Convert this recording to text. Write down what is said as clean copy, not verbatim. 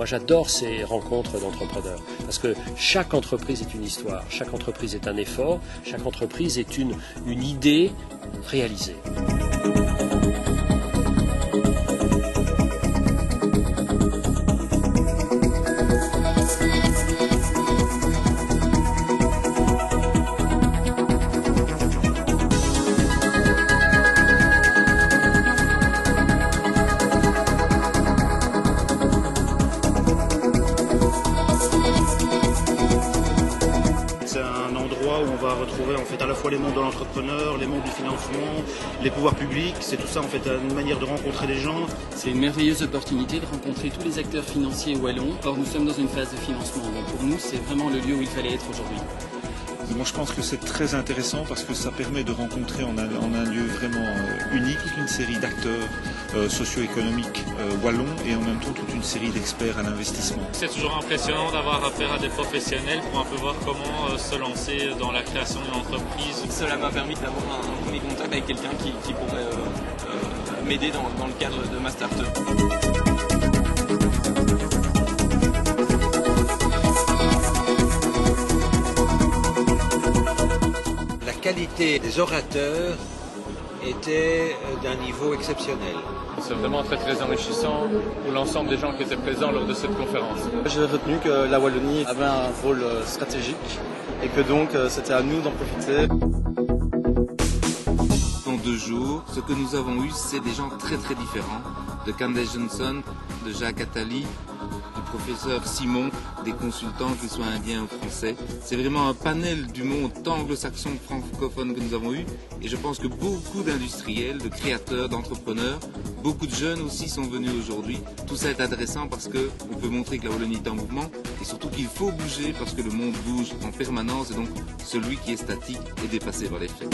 Moi j'adore ces rencontres d'entrepreneurs parce que chaque entreprise est une histoire, chaque entreprise est un effort, chaque entreprise est une idée réalisée. C'est un endroit où on va retrouver en fait à la fois les mondes de l'entrepreneur, les mondes du financement, les pouvoirs publics. C'est tout ça en fait une manière de rencontrer les gens. C'est une merveilleuse opportunité de rencontrer tous les acteurs financiers wallons. Or nous sommes dans une phase de financement, donc pour nous c'est vraiment le lieu où il fallait être aujourd'hui. Moi je pense que c'est très intéressant parce que ça permet de rencontrer en un lieu vraiment unique une série d'acteurs socio-économiques wallons et en même temps toute une série d'experts à l'investissement. C'est toujours impressionnant d'avoir affaire à des professionnels pour un peu voir comment se lancer dans la création d'une entreprise. Cela m'a permis d'avoir un premier contact avec quelqu'un qui pourrait m'aider dans le cadre de ma start-up. La qualité des orateurs était d'un niveau exceptionnel. C'est vraiment très enrichissant pour l'ensemble des gens qui étaient présents lors de cette conférence. J'ai retenu que la Wallonie avait un rôle stratégique et que donc c'était à nous d'en profiter. En 2 jours, ce que nous avons eu, c'est des gens très différents, de Candace Johnson, de Jacques Attali, du professeur Simon, des consultants, qu'ils soient indiens ou français. C'est vraiment un panel du monde tant anglo-saxon que francophone que nous avons eu. Et je pense que beaucoup d'industriels, de créateurs, d'entrepreneurs, beaucoup de jeunes aussi sont venus aujourd'hui. Tout ça est intéressant parce qu'on peut montrer que la Wallonie est en mouvement et surtout qu'il faut bouger parce que le monde bouge en permanence et donc celui qui est statique est dépassé par les faits.